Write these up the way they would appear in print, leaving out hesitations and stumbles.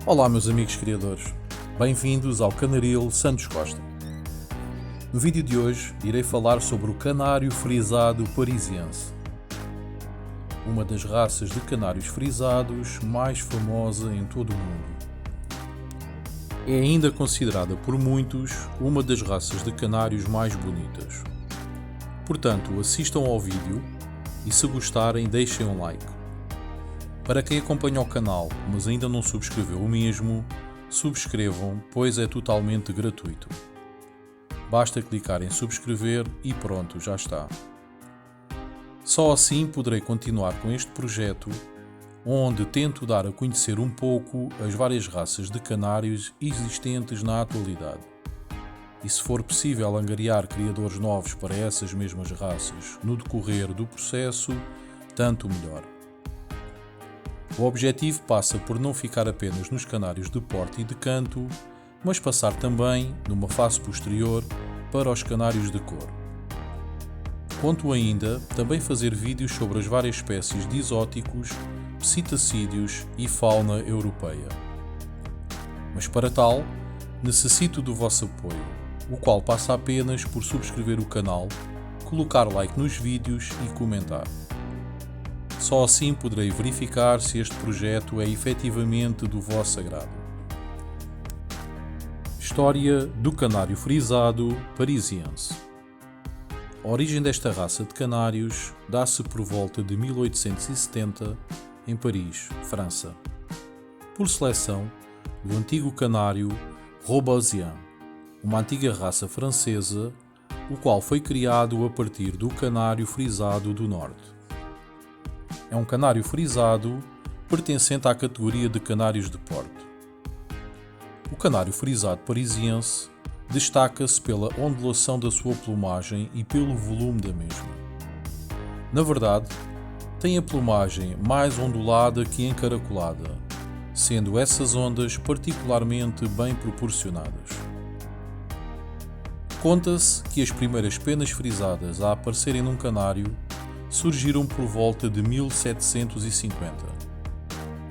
Olá meus amigos criadores, bem-vindos ao Canaril Santos Costa. No vídeo de hoje irei falar sobre o canário frisado parisiense, uma das raças de canários frisados mais famosa em todo o mundo. É ainda considerada por muitos uma das raças de canários mais bonitas. Portanto, assistam ao vídeo e se gostarem deixem um like. Para quem acompanha o canal, mas ainda não subscreveu o mesmo, subscrevam, pois é totalmente gratuito. Basta clicar em subscrever e pronto, já está. Só assim poderei continuar com este projeto, onde tento dar a conhecer um pouco as várias raças de canários existentes na atualidade. E se for possível angariar criadores novos para essas mesmas raças no decorrer do processo, tanto melhor. O objetivo passa por não ficar apenas nos canários de porte e de canto, mas passar também, numa fase posterior, para os canários de cor. Conto ainda também fazer vídeos sobre as várias espécies de exóticos, psitacídeos e fauna europeia. Mas para tal, necessito do vosso apoio, o qual passa apenas por subscrever o canal, colocar like nos vídeos e comentar. Só assim poderei verificar se este projeto é efetivamente do vosso agrado. História do canário frisado parisiense. A origem desta raça de canários dá-se por volta de 1870 em Paris, França, por seleção do antigo canário roubaisien, uma antiga raça francesa, o qual foi criado a partir do canário frisado do norte. É um canário frisado pertencente à categoria de canários de porte. O canário frisado parisiense destaca-se pela ondulação da sua plumagem e pelo volume da mesma. Na verdade, tem a plumagem mais ondulada que encaracolada, sendo essas ondas particularmente bem proporcionadas. Conta-se que as primeiras penas frisadas a aparecerem num canário surgiram por volta de 1750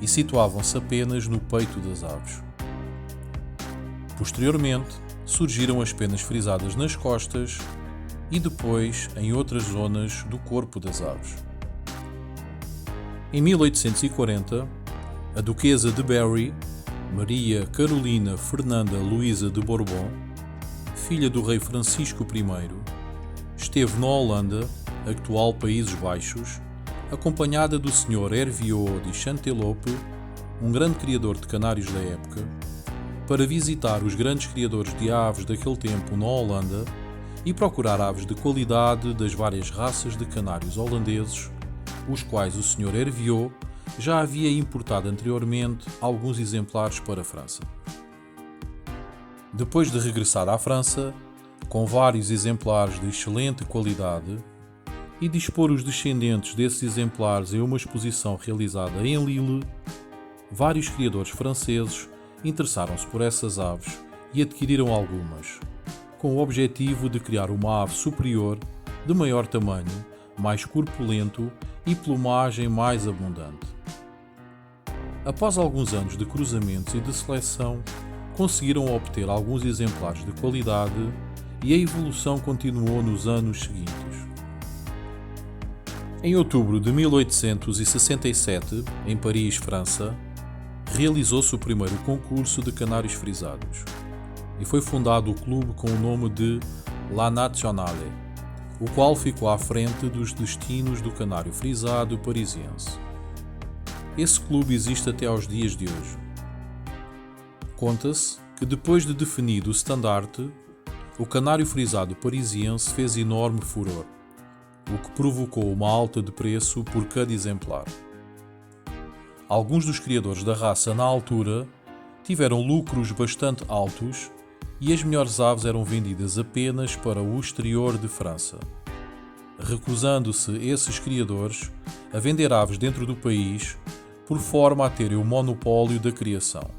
e situavam-se apenas no peito das aves. Posteriormente, surgiram as penas frisadas nas costas e depois em outras zonas do corpo das aves. Em 1840, a duquesa de Berry, Maria Carolina Fernanda Luísa de Bourbon, filha do rei Francisco I, esteve na Holanda, atual Países Baixos, acompanhada do Sr. Herviot de Chantelope, um grande criador de canários da época, para visitar os grandes criadores de aves daquele tempo na Holanda e procurar aves de qualidade das várias raças de canários holandeses, os quais o Sr. Herviot já havia importado anteriormente alguns exemplares para a França. Depois de regressar à França, com vários exemplares de excelente qualidade, e dispor os descendentes desses exemplares em uma exposição realizada em Lille, vários criadores franceses interessaram-se por essas aves e adquiriram algumas, com o objetivo de criar uma ave superior, de maior tamanho, mais corpulento e plumagem mais abundante. Após alguns anos de cruzamentos e de seleção, conseguiram obter alguns exemplares de qualidade e a evolução continuou nos anos seguintes. Em outubro de 1867, em Paris, França, realizou-se o primeiro concurso de canários frisados e foi fundado o clube com o nome de La Nationale, o qual ficou à frente dos destinos do canário frisado parisiense. Esse clube existe até aos dias de hoje. Conta-se que depois de definido o estandarte, o canário frisado parisiense fez enorme furor, o que provocou uma alta de preço por cada exemplar. Alguns dos criadores da raça na altura tiveram lucros bastante altos e as melhores aves eram vendidas apenas para o exterior de França, recusando-se esses criadores a vender aves dentro do país por forma a terem o monopólio da criação.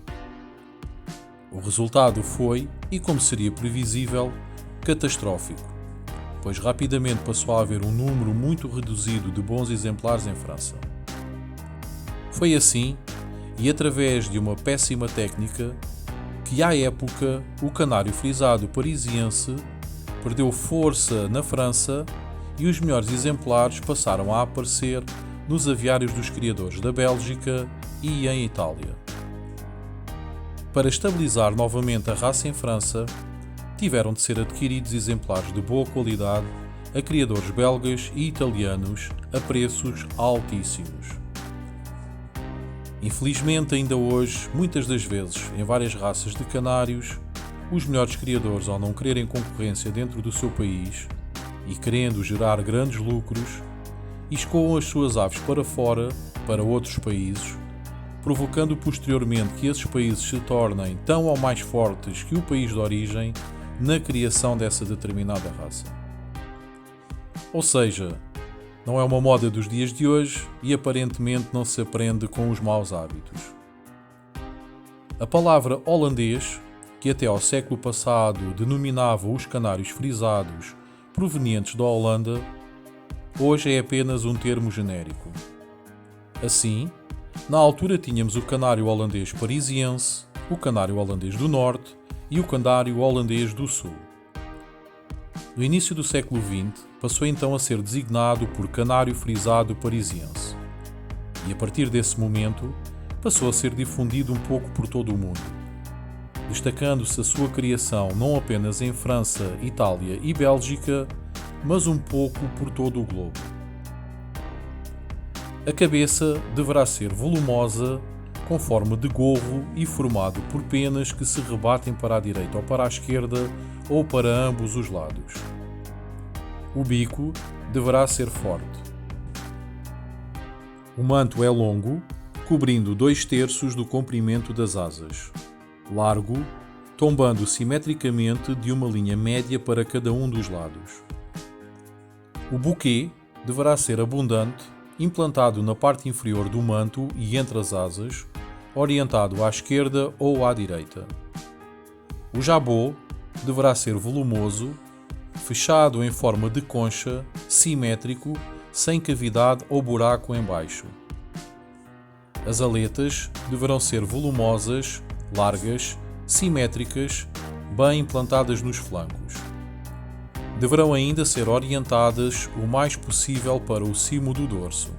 O resultado foi, e como seria previsível, catastrófico, pois rapidamente passou a haver um número muito reduzido de bons exemplares em França. Foi assim e através de uma péssima técnica que, à época, o canário frisado parisiense perdeu força na França e os melhores exemplares passaram a aparecer nos aviários dos criadores da Bélgica e em Itália. Para estabilizar novamente a raça em França, tiveram de ser adquiridos exemplares de boa qualidade a criadores belgas e italianos a preços altíssimos. Infelizmente, ainda hoje, muitas das vezes, em várias raças de canários, os melhores criadores, ao não quererem concorrência dentro do seu país e querendo gerar grandes lucros, escoam as suas aves para fora, para outros países, provocando posteriormente que esses países se tornem tão ou mais fortes que o país de origem na criação dessa determinada raça. Ou seja, não é uma moda dos dias de hoje e aparentemente não se aprende com os maus hábitos. A palavra holandês, que até ao século passado denominava os canários frisados provenientes da Holanda, hoje é apenas um termo genérico. Assim, na altura tínhamos o canário holandês parisiense, o canário holandês do Norte e o canário holandês do Sul. No início do século XX, passou então a ser designado por canário frisado parisiense. E a partir desse momento, passou a ser difundido um pouco por todo o mundo, destacando-se a sua criação não apenas em França, Itália e Bélgica, mas um pouco por todo o globo. A cabeça deverá ser volumosa, com forma de gorro e formado por penas que se rebatem para a direita ou para a esquerda ou para ambos os lados. O bico deverá ser forte. O manto é longo, cobrindo 2/3 do comprimento das asas, largo, tombando simetricamente de uma linha média para cada um dos lados. O buquê deverá ser abundante, implantado na parte inferior do manto e entre as asas, orientado à esquerda ou à direita. O jabot deverá ser volumoso, fechado em forma de concha, simétrico, sem cavidade ou buraco em baixo. As aletas deverão ser volumosas, largas, simétricas, bem implantadas nos flancos. Deverão ainda ser orientadas o mais possível para o cimo do dorso.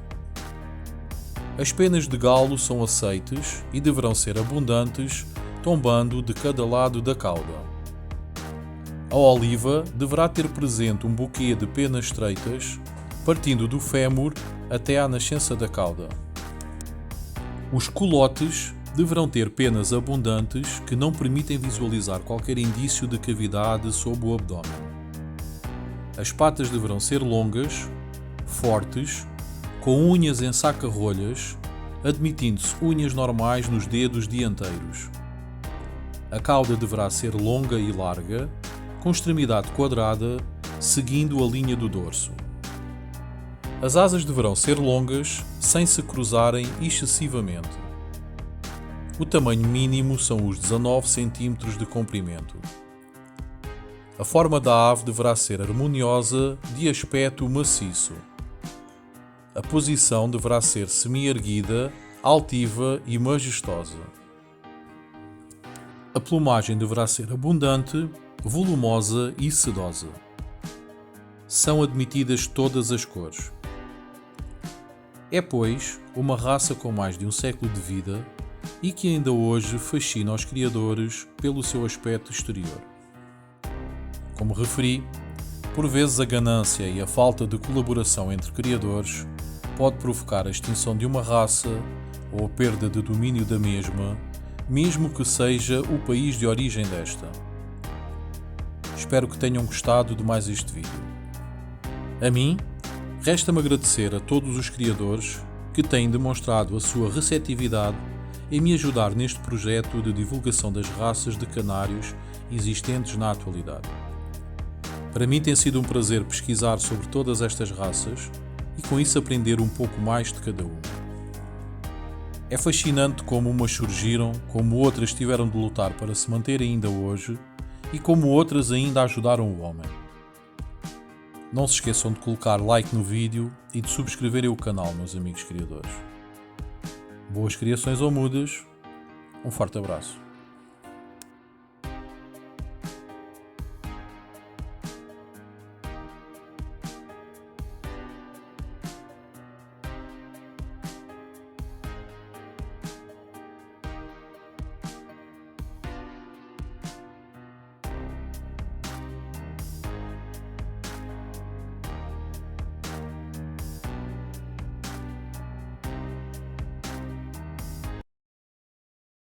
As penas de galo são aceites e deverão ser abundantes, tombando de cada lado da cauda. A oliva deverá ter presente um buquê de penas estreitas, partindo do fémur até à nascença da cauda. Os culotes deverão ter penas abundantes que não permitem visualizar qualquer indício de cavidade sob o abdômen. As patas deverão ser longas, fortes, com unhas em saca-rolhas, admitindo-se unhas normais nos dedos dianteiros. A cauda deverá ser longa e larga, com extremidade quadrada, seguindo a linha do dorso. As asas deverão ser longas, sem se cruzarem excessivamente. O tamanho mínimo são os 19 cm de comprimento. A forma da ave deverá ser harmoniosa, de aspecto maciço. A posição deverá ser semi-erguida, altiva e majestosa. A plumagem deverá ser abundante, volumosa e sedosa. São admitidas todas as cores. É, pois, uma raça com mais de um século de vida e que ainda hoje fascina os criadores pelo seu aspecto exterior. Como referi, por vezes a ganância e a falta de colaboração entre criadores pode provocar a extinção de uma raça ou a perda de domínio da mesma, mesmo que seja o país de origem desta. Espero que tenham gostado de mais este vídeo. A mim, resta-me agradecer a todos os criadores que têm demonstrado a sua receptividade em me ajudar neste projeto de divulgação das raças de canários existentes na atualidade. Para mim tem sido um prazer pesquisar sobre todas estas raças e com isso aprender um pouco mais de cada uma. É fascinante como umas surgiram, como outras tiveram de lutar para se manter ainda hoje e como outras ainda ajudaram o homem. Não se esqueçam de colocar like no vídeo e de subscreverem o canal, meus amigos criadores. Boas criações ou mudas, um forte abraço.